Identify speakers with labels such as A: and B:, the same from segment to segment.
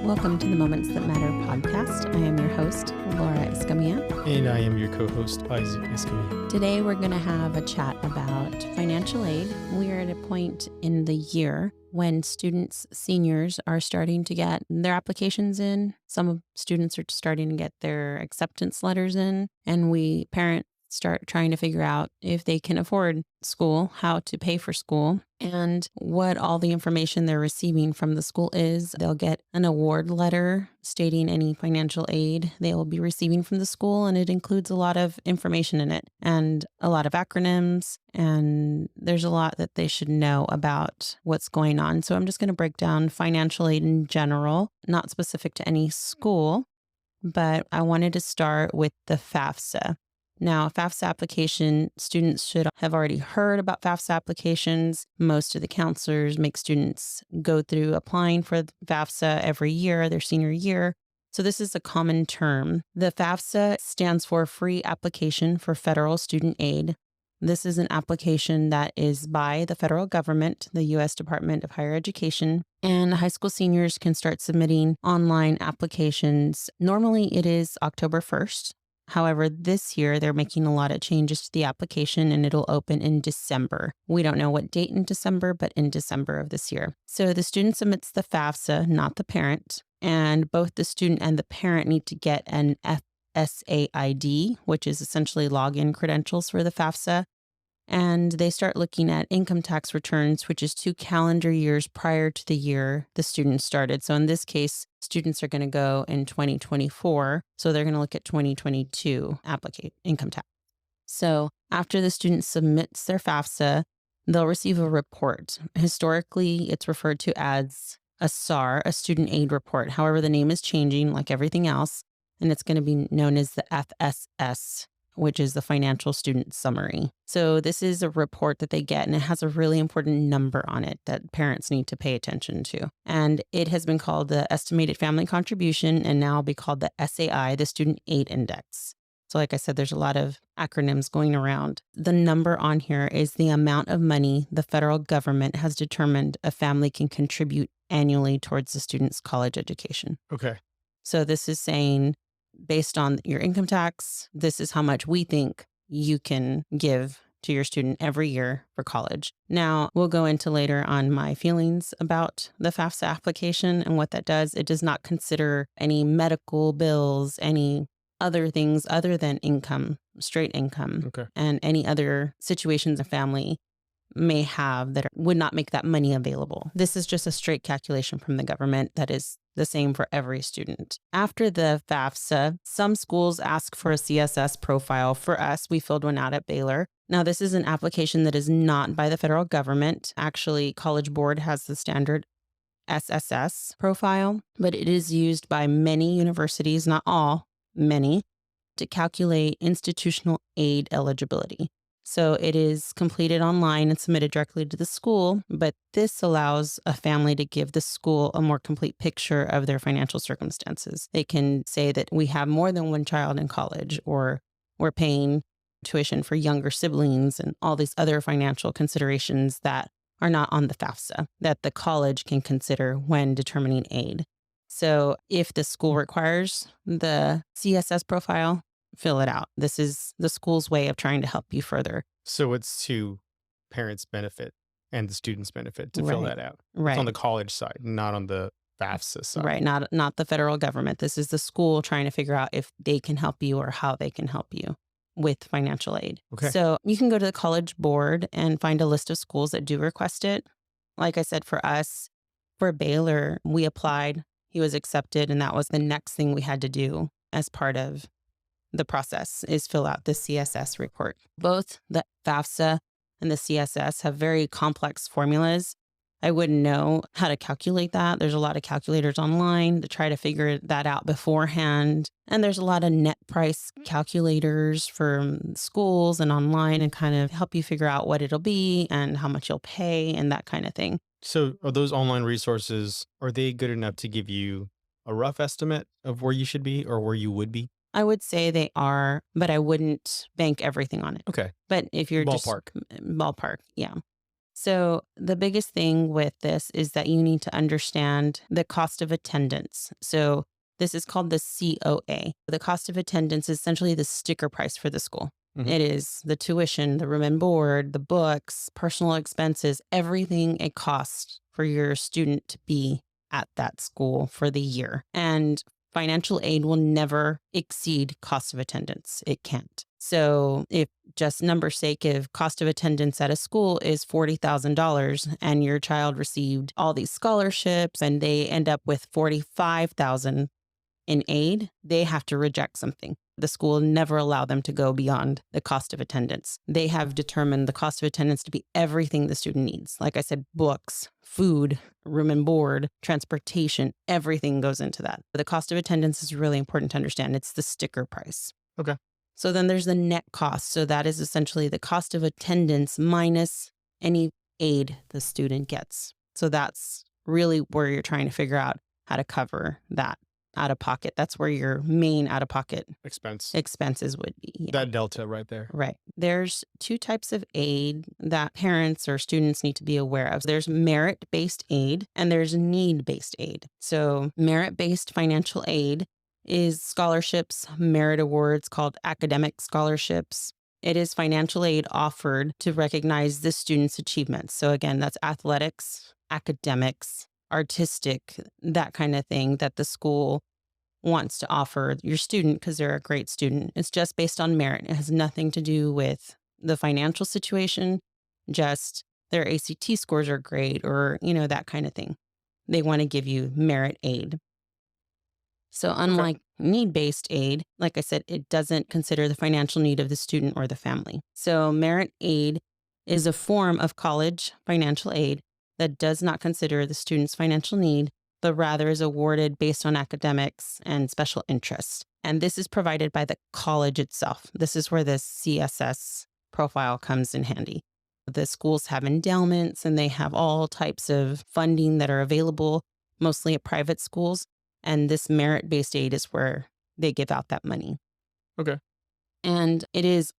A: Welcome to the Moments That Matter podcast. I am your host, Laura Escamilla.
B: And I am your co-host, Isaac Escamilla.
A: Today we're going to have a chat about financial aid. We are at a point in the year when seniors are starting to get their applications in. Some students are starting to get their acceptance letters in, and we parents start trying to figure out if they can afford school, how to pay for school, and what all the information they're receiving from the school is. They'll get an award letter stating any financial aid they will be receiving from the school, and it includes a lot of information in it and a lot of acronyms, and there's a lot that they should know about what's going on. So I'm just going to break down financial aid in general, not specific to any school, but I wanted to start with the FAFSA. Now, a FAFSA application, students should have already heard about FAFSA applications. Most of the counselors make students go through applying for FAFSA every year, their senior year. So this is a common term. The FAFSA stands for Free Application for Federal Student Aid. This is an application that is by the federal government, the U.S. Department of Higher Education, and high school seniors can start submitting online applications. Normally, it is October 1st. However, this year, they're making a lot of changes to the application and it'll open in December. We don't know what date in December, but in December of this year. So the student submits the FAFSA, not the parent, and both the student and the parent need to get an FSA ID, which is essentially login credentials for the FAFSA. And they start looking at income tax returns, which is 2 calendar years prior to the year the student started. So in this case, students are going to go in 2024. So they're going to look at 2022 income tax. So after the student submits their FAFSA, they'll receive a report. Historically, it's referred to as a SAR, a student aid report. However, the name is changing like everything else, and it's going to be known as the FSS, which is the Financial Student Summary. So this is a report that they get, and it has a really important number on it that parents need to pay attention to. And it has been called the Estimated Family Contribution, and now will be called the SAI, the Student Aid Index. So like I said, there's a lot of acronyms going around. The number on here is the amount of money the federal government has determined a family can contribute annually towards the student's college education.
B: Okay.
A: So this is saying, based on your income tax, this is how much we think you can give to your student every year for college. Now, we'll go into later on my feelings about the FAFSA application and what that does. It does not consider any medical bills, any other things other than income, straight income,
B: Okay.
A: and any other situations a family may have that would not make that money available. This is just a straight calculation from the government that is the same for every student. After the FAFSA, some schools ask for a CSS profile. For us, we filled one out at Baylor. Now, this is an application that is not by the federal government. Actually, College Board has the standard SSS profile, but it is used by many universities, not all, many, to calculate institutional aid eligibility. So it is completed online and submitted directly to the school, but this allows a family to give the school a more complete picture of their financial circumstances. They can say that we have more than one child in college, or we're paying tuition for younger siblings and all these other financial considerations that are not on the FAFSA that the college can consider when determining aid. So if the school requires the CSS profile, fill it out. This is the school's way of trying to help you further.
B: So it's to parents' benefit and the students' benefit to fill that out.
A: Right.
B: It's on the college side, not on the FAFSA side.
A: Right. Not the federal government. This is the school trying to figure out if they can help you or how they can help you with financial aid.
B: Okay.
A: So you can go to the College Board and find a list of schools that do request it. Like I said, for us, for Baylor, we applied, he was accepted, and that was the next thing we had to do as part of the process is fill out the CSS report. Both the FAFSA and the CSS have very complex formulas. I wouldn't know how to calculate that. There's a lot of calculators online to try to figure that out beforehand. And there's a lot of net price calculators for schools and online and kind of help you figure out what it'll be and how much you'll pay and that kind of thing.
B: So are those online resources, are they good enough to give you a rough estimate of where you should be or where you would be?
A: I would say they are, but I wouldn't bank everything on it.
B: Okay.
A: But if you're
B: Ballpark.
A: Ballpark, yeah. So, the biggest thing with this is that you need to understand the cost of attendance. So, this is called the COA. The cost of attendance is essentially the sticker price for the school.
B: Hmm.
A: It is the tuition, the room and board, the books, personal expenses, everything it costs for your student to be at that school for the year. And financial aid will never exceed cost of attendance. It can't. So, if just number sake, if cost of attendance at a school is $40,000 and your child received all these scholarships and they end up with 45,000 in aid, they have to reject something. The school will never allow them to go beyond the cost of attendance. They have determined the cost of attendance to be everything the student needs. Like I said, books, food, room and board, transportation, everything goes into that. The cost of attendance is really important to understand. It's the sticker price.
B: Okay.
A: So then there's the net cost. So that is essentially the cost of attendance minus any aid the student gets. So that's really where you're trying to figure out how to cover that out of pocket. That's where your main out of pocket
B: Expense.
A: expenses would be. Yeah.
B: That delta right there.
A: Right. There's two types of aid that parents or students need to be aware of. There's merit based aid and there's need based aid. So, merit based financial aid is scholarships, merit awards called academic scholarships. It is financial aid offered to recognize the student's achievements. So, again, that's athletics, academics, artistic, that kind of thing that the school wants to offer your student because they're a great student. It's just based on merit. It has nothing to do with the financial situation, just their ACT scores are great or, that kind of thing. They want to give you merit aid. So,
B: Okay.
A: unlike need based aid, like I said, it doesn't consider the financial need of the student or the family. So, merit aid is a form of college financial aid that does not consider the student's financial need, but rather is awarded based on academics and special interests. And this is provided by the college itself. This is where the CSS profile comes in handy. The schools have endowments and they have all types of funding that are available, mostly at private schools. And this merit based aid is where they give out that money.
B: Okay.
A: And it is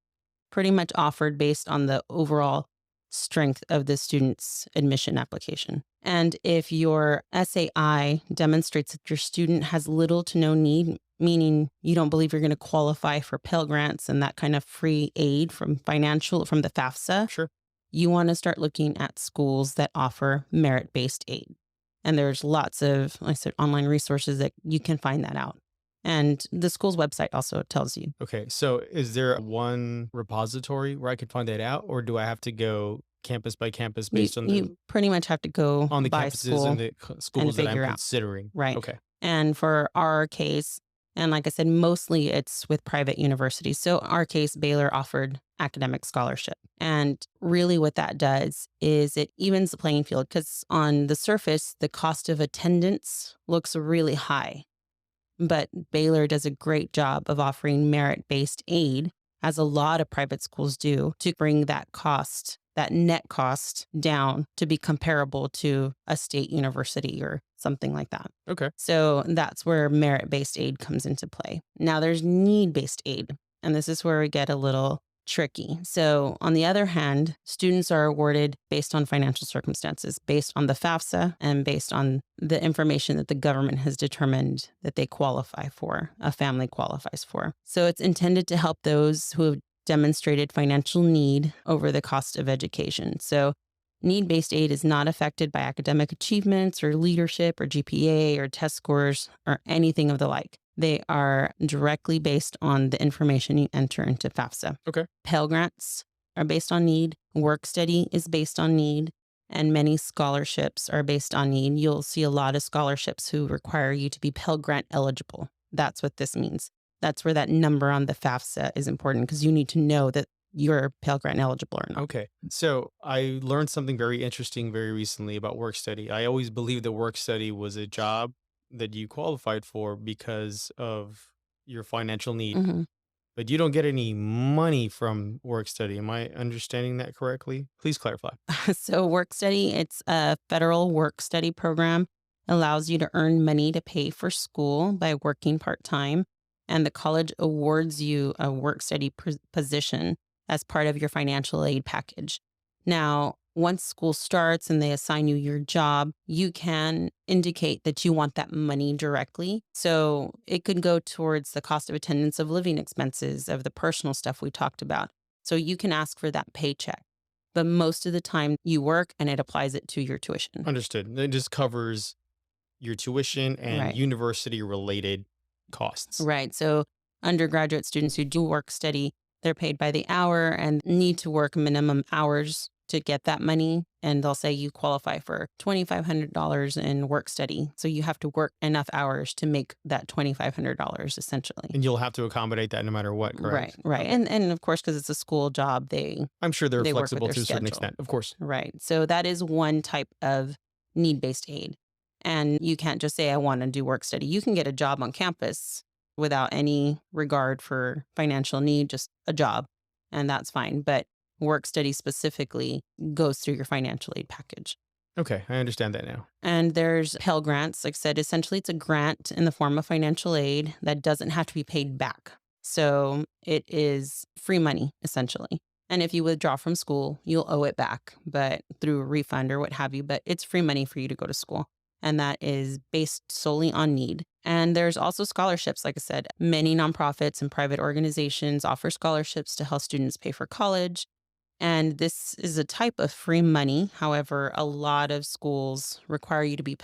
A: pretty much offered based on the overall strength of the student's admission application. And if your SAI demonstrates that your student has little to no need, meaning you don't believe you're going to qualify for Pell Grants and that kind of free aid from the FAFSA,
B: Sure.
A: you want to start looking at schools that offer merit-based aid. And there's lots of, like I said, online resources that you can find that out. And the school's website also tells you.
B: Okay. So is there one repository where I could find that out, or do I have to go campus by campus
A: You,
B: based on
A: you pretty much have to go
B: the
A: by
B: campuses
A: school
B: and the
A: and
B: schools that I'm
A: figure out.
B: considering?
A: Right.
B: Okay.
A: And for our case, and like I said, mostly it's with private universities. So our case, Baylor offered academic scholarship. And really what that does is it evens the playing field because on the surface, the cost of attendance looks really high. But Baylor does a great job of offering merit-based aid, as a lot of private schools do, to bring that cost, that net cost down to be comparable to a state university or something like that.
B: Okay.
A: So that's where merit-based aid comes into play. Now there's need-based aid, and this is where we get a little tricky. So on the other hand, students are awarded based on financial circumstances, based on the FAFSA and based on the information that the government has determined that they qualify for, a family qualifies for. So it's intended to help those who have demonstrated financial need over the cost of education. So need-based aid is not affected by academic achievements or leadership or GPA or test scores or anything of the like. They are directly based on the information you enter into FAFSA.
B: Okay.
A: Pell Grants are based on need. Work study is based on need. And many scholarships are based on need. You'll see a lot of scholarships who require you to be Pell Grant eligible. That's what this means. That's where that number on the FAFSA is important because you need to know that you're Pell Grant eligible or not.
B: Okay. So I learned something very interesting very recently about work study. I always believed that work study was a job that you qualified for because of your financial need,
A: Mhm.
B: but you don't get any money from work study. Am I understanding that correctly? Please clarify.
A: So work study, it's a federal work study program, allows you to earn money to pay for school by working part-time. And the college awards you a work study position as part of your financial aid package. Now, once school starts and they assign you your job, you can indicate that you want that money directly. So it could go towards the cost of attendance, of living expenses, of the personal stuff we talked about. So you can ask for that paycheck. But most of the time you work and it applies it to your tuition.
B: Understood. It just covers your tuition and
A: Right.
B: university related costs.
A: Right. So undergraduate students who do work study, they're paid by the hour and need to work minimum hours to get that money. And they'll say you qualify for $2,500 in work study. So you have to work enough hours to make that $2,500 essentially.
B: And you'll have to accommodate that no matter what,
A: Right,
B: correct?
A: right.
B: Okay.
A: And of course, because it's a school job,
B: I'm sure they're
A: they work with
B: flexible
A: their
B: to a certain
A: schedule.
B: extent, of course.
A: Right. So that is one type of need-based aid. And you can't just say, I want to do work study. You can get a job on campus without any regard for financial need, just a job, and that's fine. But work study specifically goes through your financial aid package.
B: Okay, I understand that now.
A: And there's Pell Grants. Like I said, essentially it's a grant in the form of financial aid that doesn't have to be paid back. So it is free money, essentially. And if you withdraw from school, you'll owe it back, but through a refund or what have you. But it's free money for you to go to school. And that is based solely on need. And there's also scholarships. Like I said, many nonprofits and private organizations offer scholarships to help students pay for college. And this is a type of free money. However, a lot of schools require you to be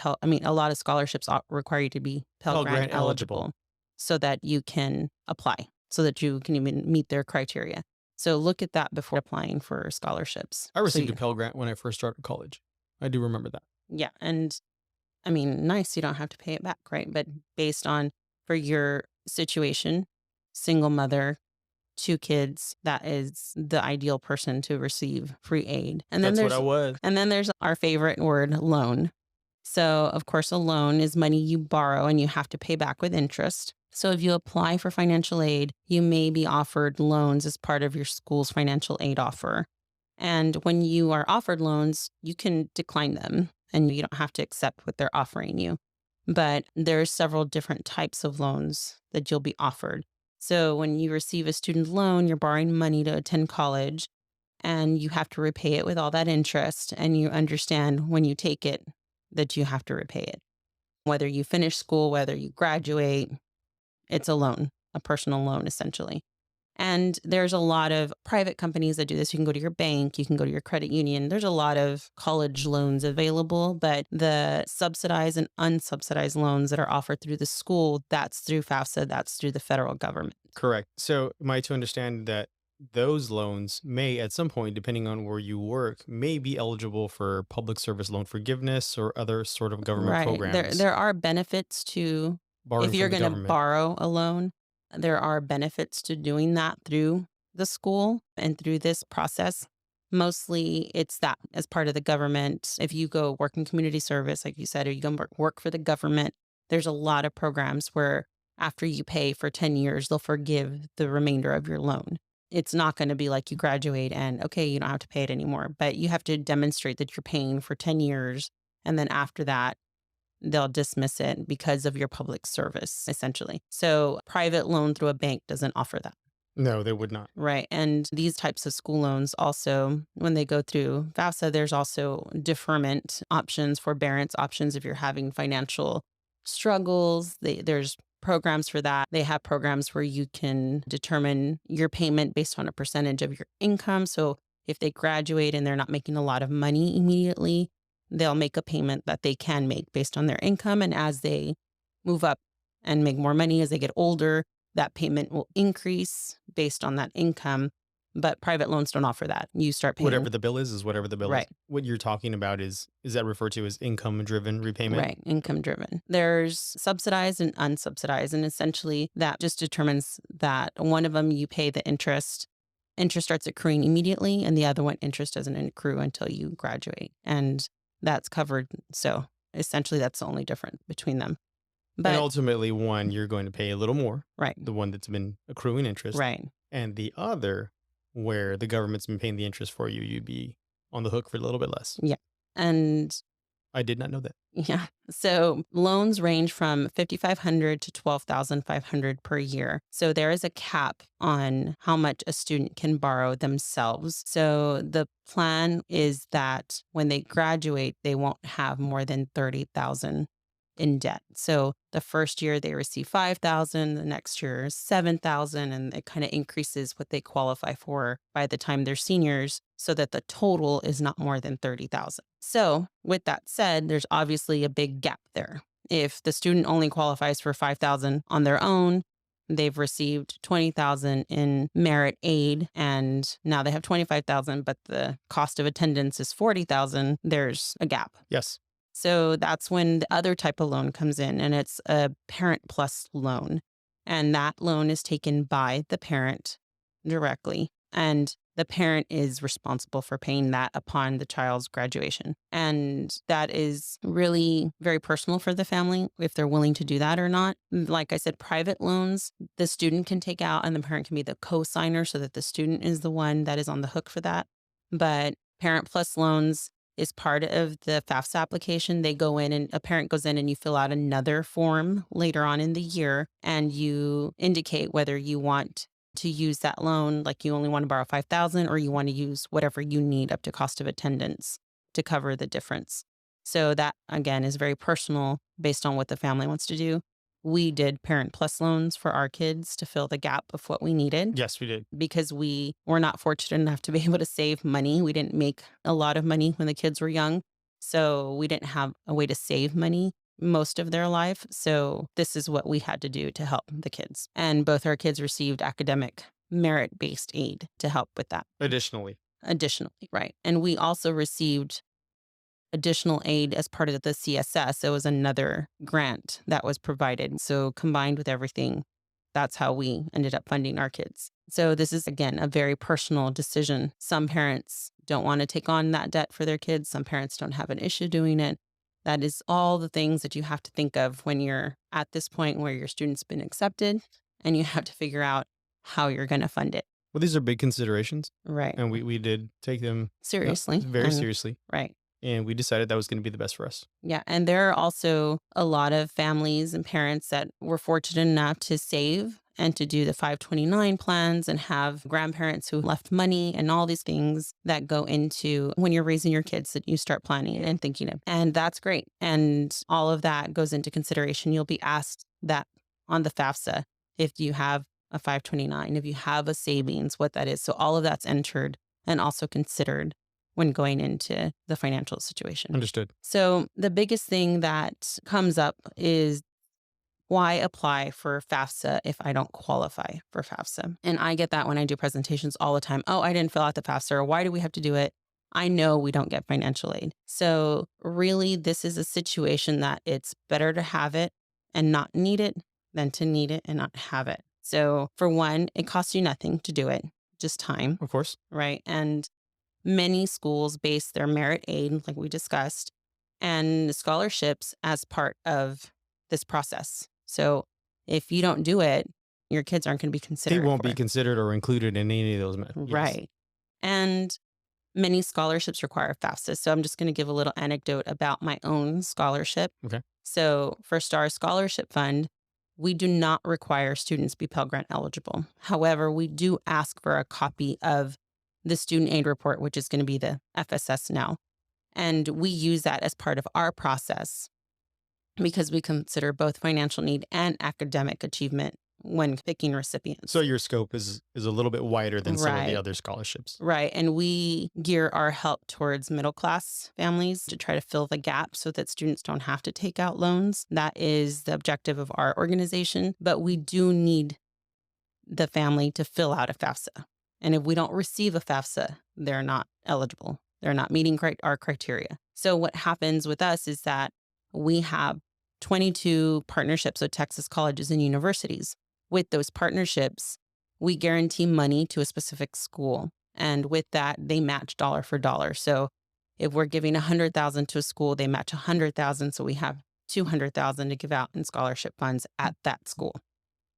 A: a lot of scholarships require you to be Pell
B: Pell
A: Grant
B: Grant eligible.
A: eligible so that you can apply, so that you can even meet their criteria. So look at that before applying for scholarships.
B: I
A: So
B: received a
A: you,
B: Pell Grant when I first started college. I do remember that.
A: yeah, and I mean, nice, you don't have to pay it back, right? But based on for your situation, single mother, 2 kids, that is the ideal person to receive free aid.
B: That's what I was.
A: And then there's our favorite word, loan. So, of course, a loan is money you borrow and you have to pay back with interest. So, if you apply for financial aid, you may be offered loans as part of your school's financial aid offer. And when you are offered loans, you can decline them and you don't have to accept what they're offering you. But there's several different types of loans that you'll be offered. So when you receive a student loan, you're borrowing money to attend college and you have to repay it with all that interest. And you understand when you take it that you have to repay it. Whether you finish school, whether you graduate, it's a loan, a personal loan, essentially. And there's a lot of private companies that do this. You can go to your bank, you can go to your credit union. There's a lot of college loans available, but the subsidized and unsubsidized loans that are offered through the school, that's through FAFSA, that's through the federal government.
B: Correct. So, am I to understand that those loans may, at some point, depending on where you work, may be eligible for public service loan forgiveness or other sort of government
A: Right.
B: programs
A: There are benefits to
B: borrowing
A: if you're
B: from the
A: going to
B: government?
A: borrow a loan, there are benefits to doing that through the school and through this process. Mostly it's that as part of the government. If you go work in community service, like you said, or you go work for the government, there's a lot of programs where after you pay for 10 years, they'll forgive the remainder of your loan. It's not going to be like you graduate and, okay, you don't have to pay it anymore, but you have to demonstrate that you're paying for 10 years. And then after that, they'll dismiss it because of your public service, essentially. So private loan through a bank doesn't offer that.
B: No, they would not.
A: Right. And these types of school loans also, when they go through FAFSA, there's also deferment options, forbearance options if you're having financial struggles. There's programs for that. They have programs where you can determine your payment based on a percentage of your income. So if they graduate and they're not making a lot of money immediately, they'll make a payment that they can make based on their income. And as they move up and make more money as they get older, that payment will increase based on that income. But private loans don't offer that. You start
B: Whatever
A: paying.
B: the bill is whatever the bill is.
A: Right.
B: What you're talking about is that referred to as income-driven repayment?
A: Right, income driven. There's subsidized and unsubsidized, and essentially that just determines that one of them you pay the interest. Interest starts accruing immediately, and the other one interest doesn't accrue until you graduate, and that's covered. So essentially, that's the only difference between them.
B: And
A: But
B: ultimately, one, you're going to pay a little more,
A: right,
B: the one that's been accruing interest,
A: right,
B: and the other, where the government's been paying the interest for you, you'd be on the hook for a little bit less.
A: yeah, and
B: I did not know that.
A: Yeah. So loans range from 5,500 to 12,500 per year. So there is a cap on how much a student can borrow themselves. So the plan is that when they graduate, they won't have more than 30,000 in debt. So the first year they receive 5,000, the next year 7,000, and it kind of increases what they qualify for by the time they're seniors so that the total is not more than 30,000. So with that said, there's obviously a big gap there. If the student only qualifies for 5,000 on their own, they've received 20,000 in merit aid and now they have 25,000, but the cost of attendance is 40,000, there's a gap.
B: Yes.
A: So that's when the other type of loan comes in, and it's a parent plus loan. And that loan is taken by the parent directly. And the parent is responsible for paying that upon the child's graduation. And that is really very personal for the family if they're willing to do that or not. Like I said, private loans, the student can take out and the parent can be the co-signer so that the student is the one that is on the hook for that. But parent plus loans is part of the FAFSA application. They go in and a parent goes in and you fill out another form later on in the year and you indicate whether you want to use that loan, like you only want to borrow 5,000 or you want to use whatever you need up to cost of attendance to cover the difference. So that again is very personal based on what the family wants to do. We did parent plus loans for our kids to fill the gap of what we needed
B: Yes, we did.
A: because we were not fortunate enough to be able to save money. We didn't make a lot of money when the kids were young. So we didn't have a way to save money most of their life. So this is what we had to do to help the kids. And both our kids received academic merit based aid to help with that.
B: Additionally.
A: Additionally, right. And we also received additional aid as part of the CSS. It was another grant that was provided. So combined with everything, that's how we ended up funding our kids. So this is, again, a very personal decision. Some parents don't want to take on that debt for their kids. Some parents don't have an issue doing it. That is all the things that you have to think of when you're at this point where your student's been accepted and you have to figure out how you're going to fund it.
B: Well, these are big considerations,
A: Right.
B: and we did take them
A: Seriously.
B: very
A: And-
B: seriously,
A: Right.
B: and we decided that was going to be the best for us.
A: Yeah. And there are also a lot of families and parents that were fortunate enough to save and to do the 529 plans and have grandparents who left money and all these things that go into when you're raising your kids that you start planning and thinking of. And that's great. And all of that goes into consideration. You'll be asked that on the FAFSA if you have a 529, if you have a savings, what that is. So all of that's entered and also considered when going into the financial situation.
B: Understood.
A: So the biggest thing that comes up is why apply for FAFSA if I don't qualify for FAFSA? And I get that when I do presentations all the time. Oh, I didn't fill out the FAFSA, or why do we have to do it? I know we don't get financial aid. So really, this is a situation that it's better to have it and not need it than to need it and not have it. So for one, it costs you nothing to do it, just time,
B: Of course.
A: right? And many schools base their merit aid, like we discussed, and scholarships as part of this process. So if you don't do it, your kids aren't going to be
B: They
A: considered.
B: won't
A: for
B: be
A: it.
B: considered or included in any of those. Yes.
A: Right. And many scholarships require FAFSA. So I'm just going to give a little anecdote about my own scholarship.
B: Okay.
A: So for STAR Scholarship Fund, we do not require students be Pell Grant eligible. However, we do ask for a copy of the student aid report, which is going to be the FSS now. And we use that as part of our process because we consider both financial need and academic achievement when picking recipients.
B: So your scope is a little bit wider than some of the
A: Right.
B: other scholarships.
A: Right. And we gear our help towards middle class families to try to fill the gap so that students don't have to take out loans. That is the objective of our organization. But we do need the family to fill out a FAFSA. And if we don't receive a FAFSA, they're not eligible. They're not meeting our criteria. So what happens with us is that we have 22 partnerships with Texas colleges and universities. With those partnerships, we guarantee money to a specific school. And with that, they match dollar for dollar. So if we're giving 100,000 to a school, they match 100,000. So we have 200,000 to give out in scholarship funds at that school.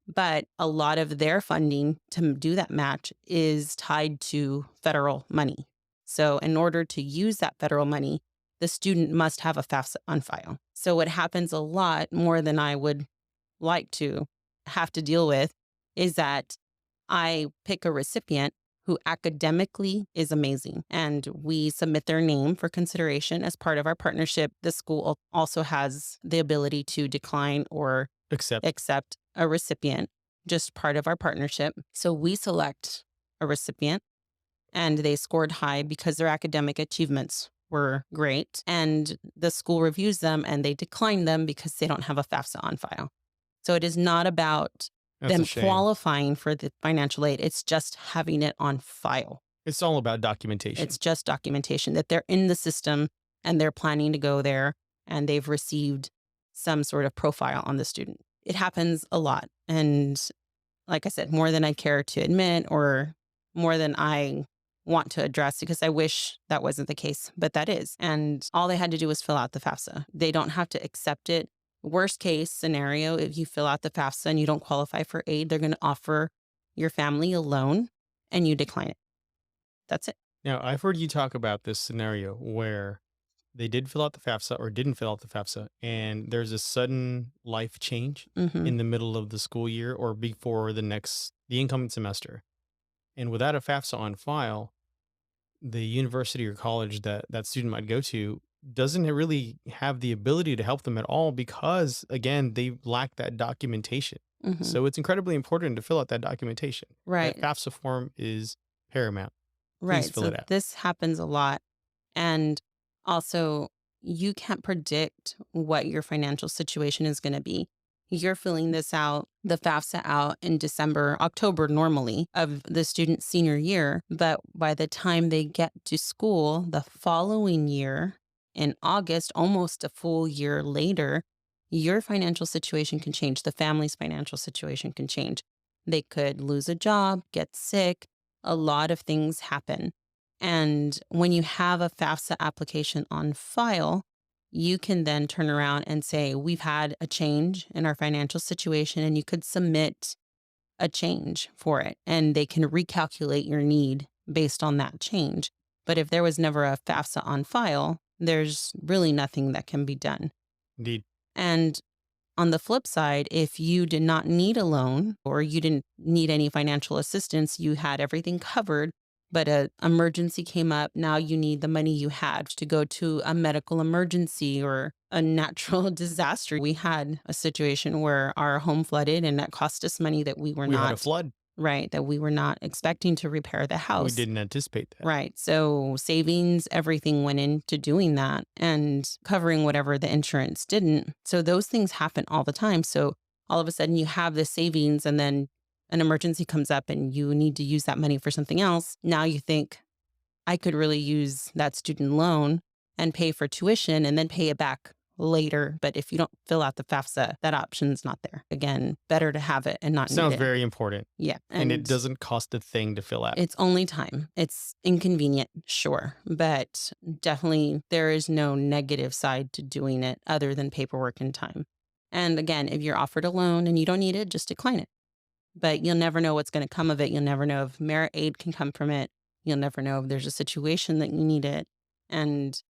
A: But a lot of their funding to do that match is tied to federal money. So in order to use that federal money, the student must have a FAFSA on file. So what happens a lot more than I would like to have to deal with is that I pick a recipient who academically is amazing and we submit their name for consideration as part of our partnership. The school also has the ability to decline or
B: Except
A: accept a recipient, just part of our partnership. So we select a recipient and they scored high because their academic achievements were great. And the school reviews them and they decline them because they don't have a FAFSA on file. So it is not about
B: that's a
A: them
B: shame.
A: qualifying for the financial aid. It's just having it on file.
B: It's all about documentation.
A: It's just documentation that they're in the system and they're planning to go there and they've received some sort of profile on the student. It happens a lot. And like I said, more than I care to admit or more than I want to address because I wish that wasn't the case, but that is. And all they had to do was fill out the FAFSA. They don't have to accept it. Worst case scenario, if you fill out the FAFSA and you don't qualify for aid, they're going to offer your family a loan and you decline it. That's it.
B: Now, I've heard you talk about this scenario where they did fill out the FAFSA or didn't fill out the FAFSA, and there's a sudden life change
A: Hmm.
B: in the middle of the school year or before the incoming semester. And without a FAFSA on file, the university or college that that student might go to doesn't really have the ability to help them at all because, again, they lack that documentation.
A: Hmm.
B: So it's incredibly important to fill out that documentation. That
A: Right.
B: FAFSA form is paramount. Please
A: Right.
B: fill
A: So
B: it out.
A: this happens a lot. And also, you can't predict what your financial situation is going to be. You're filling this out, the FAFSA out in December, October normally of the student's senior year. But by the time they get to school the following year in August, almost a full year later, your financial situation can change. The family's financial situation can change. They could lose a job, get sick. A lot of things happen. And when you have a FAFSA application on file, you can then turn around and say, we've had a change in our financial situation, and you could submit a change for it. And they can recalculate your need based on that change. But if there was never a FAFSA on file, there's really nothing that can be done.
B: Indeed.
A: And on the flip side, if you did not need a loan or you didn't need any financial assistance, you had everything covered, but an emergency came up, now you need the money you had to go to a medical emergency or a natural disaster. We had a situation where our home flooded and that cost us money that we were
B: We had a
A: not
B: flood.
A: right, that we were not expecting to repair the
B: We
A: house.
B: didn't anticipate that.
A: Right. So savings, everything went into doing that and covering whatever the insurance didn't. So those things happen all the time. So all of a sudden you have the savings and then an emergency comes up and you need to use that money for something else. Now you think, I could really use that student loan and pay for tuition and then pay it back later. But if you don't fill out the FAFSA, that option's not there. Again, better to have it and not need
B: Sounds
A: it.
B: very important.
A: Yeah.
B: And it
A: And
B: doesn't cost a thing to fill out.
A: it's only time. It's inconvenient, sure, but definitely there is no negative side to doing it other than paperwork and time. And again, if you're offered a loan and you don't need it, just decline it. But you'll never know what's going to come of it. You'll never know if merit aid can come from it. You'll never know if there's a situation that you need it. And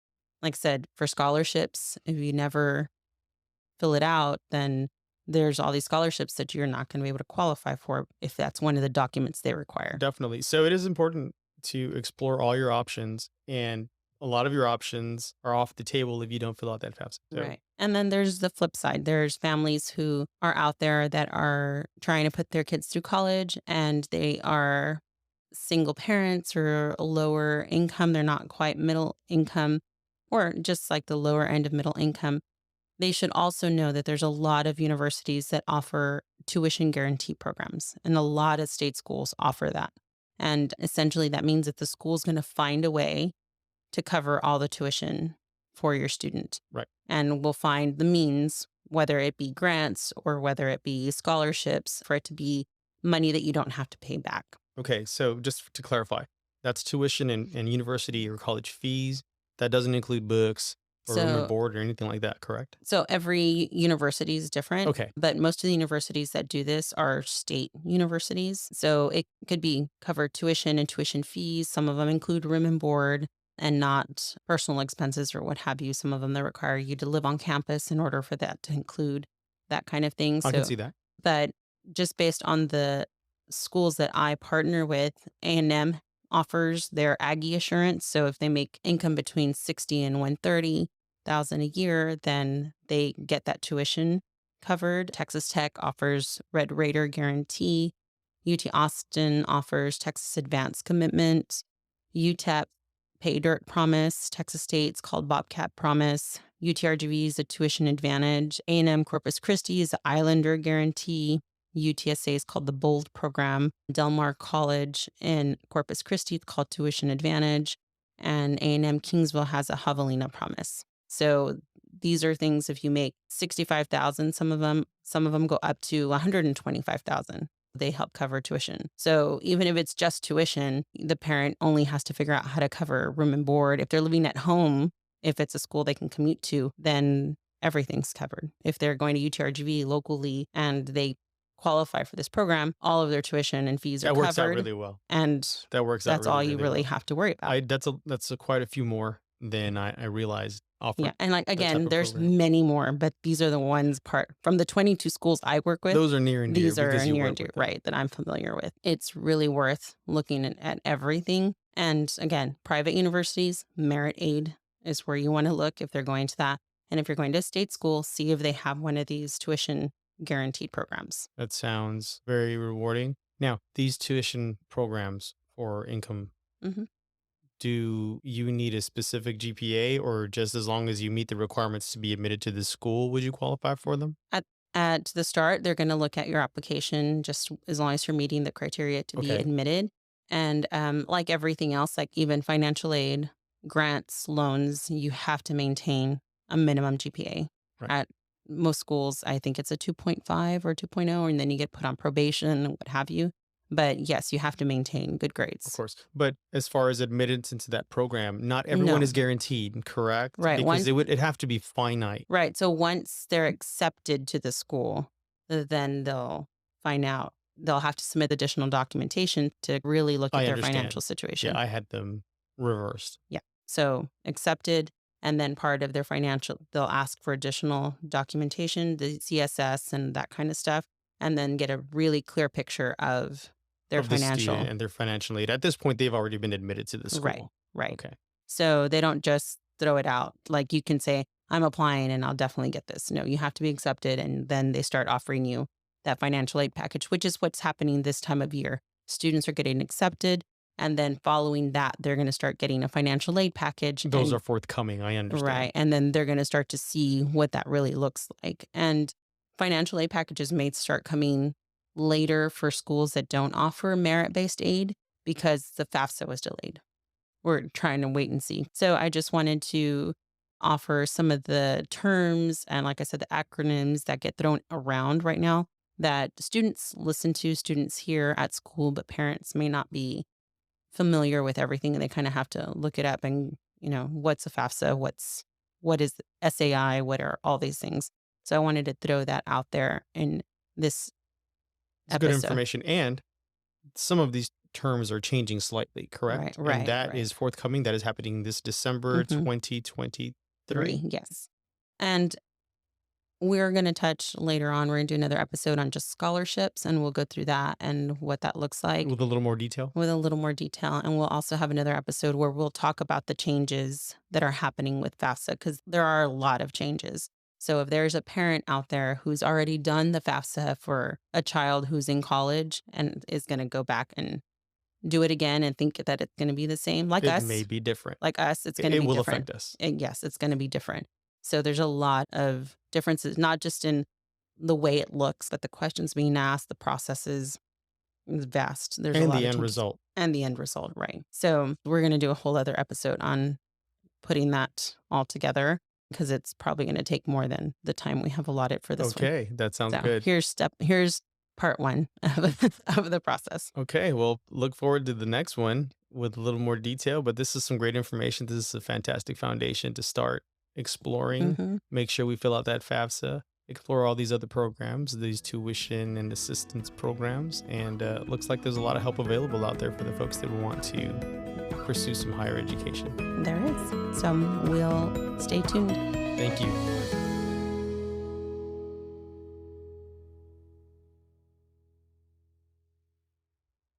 A: like I said, for scholarships, if you never fill it out, then there's all these scholarships that you're not going to be able to qualify for if that's one of the documents they require.
B: Definitely. So it is important to explore all your options, and a lot of your options are off the table if you don't fill out that FAFSA. So
A: Right. And then there's the flip side. There's families who are out there that are trying to put their kids through college and they are single parents or lower income. They're not quite middle income or just like the lower end of middle income. They should also know that there's a lot of universities that offer tuition guarantee programs, and a lot of state schools offer that. And essentially, that means that the school's going to find a way to cover all the tuition for your student.
B: right.
A: And we'll find the means, whether it be grants or whether it be scholarships, for it to be money that you don't have to pay back.
B: Okay. So just to clarify, that's tuition and university or college fees. That doesn't include books or room and
A: So
B: board or anything like that, correct?
A: So every university is different,
B: Okay.
A: but most of the universities that do this are state universities. So it could be covered tuition and tuition fees. Some of them include room and board. and not personal expenses or what have you. Some of them that require you to live on campus in order for that to include that kind of thing.
B: I can
A: So,
B: see that.
A: but just based on the schools that I partner with, A&M offers their Aggie assurance. So if they make income between 60 and 130,000 a year, then they get that tuition covered. Texas Tech offers Red Raider guarantee. UT Austin offers Texas Advanced Commitment. UTEP Pay Dirt Promise. Texas State's called Bobcat Promise. UTRGV is a tuition advantage. A&M Corpus Christi is the Islander Guarantee. UTSA is called the Bold Program. Del Mar College in Corpus Christi is called Tuition Advantage. And A&M Kingsville has a Javelina Promise. So these are things if you make 65,000, some of them go up to 125,000. They help cover tuition. So even if it's just tuition, the parent only has to figure out how to cover room and board. If they're living at home, if it's a school they can commute to, then everything's covered. If they're going to UTRGV locally and they qualify for this program, all of their tuition and fees are
B: That works out
A: covered.
B: really well.
A: And
B: That works out
A: that's
B: really,
A: all you
B: really
A: really
B: well.
A: have to worry about.
B: That's quite a few more than I realized
A: Yeah.
B: offered
A: And like,
B: that type
A: again,
B: of
A: there's
B: program.
A: many more, but these are the ones part from the 22 schools I work with.
B: Those are near and dear
A: These are
B: because you
A: near and
B: work
A: dear,
B: with them.
A: right, that I'm familiar with. It's really worth looking at everything. And again, private universities, merit aid is where you want to look if they're going to that. And if you're going to a state school, see if they have one of these tuition guaranteed programs.
B: That sounds very rewarding. Now, these tuition programs for income,
A: hmm
B: do you need a specific GPA or just as long as you meet the requirements to be admitted to the school, would you qualify for them?
A: At the start, they're going to look at your application just as long as you're meeting the criteria to be
B: Okay,
A: admitted. And like everything else, like even financial aid, grants, loans, you have to maintain a minimum GPA.
B: right.
A: At most schools, I think it's a 2.5 or 2.0, and then you get put on probation, what have you. But yes, you have to maintain good
B: Of
A: grades.
B: course. But as far as admittance into that program, not everyone
A: No,
B: is guaranteed, correct?
A: right.
B: Because it'd have to be finite.
A: Right. So once they're accepted to the school, then they'll find out. They'll have to submit additional documentation to really look at
B: I
A: their financial
B: understand. Yeah,
A: situation.
B: I had them reversed.
A: Yeah. So accepted. And then part of their financial, they'll ask for additional documentation, the CSS and that kind of stuff, and then get a really clear picture of their
B: Of the student
A: financial.
B: and their financial aid. At this point, they've already been admitted to the
A: Right.
B: school.
A: Right.
B: Okay.
A: So they don't just throw it out. Like you can say, I'm applying and I'll definitely get this. No, you have to be accepted. And then they start offering you that financial aid package, which is what's happening this time of year. Students are getting accepted. And then following that, they're going to start getting a financial aid package.
B: Those
A: And
B: are forthcoming. I
A: right.
B: understand.
A: And then they're going to start to see what that really looks like. And financial aid packages may start coming later for schools that don't offer merit based aid because the FAFSA was delayed. We're trying to wait and see. So I just wanted to offer some of the terms and, like I said, the acronyms that get thrown around right now that students listen to, students hear at school, but parents may not be familiar with everything and they kind of have to look it up and, what's a FAFSA? What is SAI? What are all these things? So I wanted to throw that out there in this
B: It's good
A: episode.
B: information. And some of these terms are changing slightly,
A: Right,
B: correct? And
A: right,
B: that
A: right.
B: is forthcoming. That is happening this December
A: Mm-hmm.
B: 2023.
A: 3, yes. And we're going to touch later on. We're going to do another episode on just scholarships, and we'll go through that and what that looks like
B: With a little more detail.
A: with a little more detail. And we'll also have another episode where we'll talk about the changes that are happening with FAFSA because there are a lot of changes. So if there's a parent out there who's already done the FAFSA for a child who's in college and is going to go back and do it again and think that it's going to be the same,
B: It may be different.
A: it's
B: It,
A: going to
B: it
A: be
B: will
A: different.
B: affect us.
A: And yes, it's going to be different. So there's a lot of differences, not just in the way it looks, but the questions being asked, the processes is vast. There's a
B: And
A: lot
B: the
A: of
B: end
A: changes.
B: result.
A: And the end result, right. So we're going to do a whole other episode on putting that all together because it's probably going to take more than the time we have allotted for this one.
B: Okay, that sounds
A: So
B: good.
A: here's part 1 of the process.
B: Okay, well, look forward to the next one with a little more detail. But this is some great information. This is a fantastic foundation to start exploring.
A: hmm
B: Make sure we fill out that FAFSA, explore all these other programs, these tuition and assistance programs. And looks like there's a lot of help available out there for the folks that want to pursue some higher education.
A: There is. So we'll stay tuned.
B: Thank you.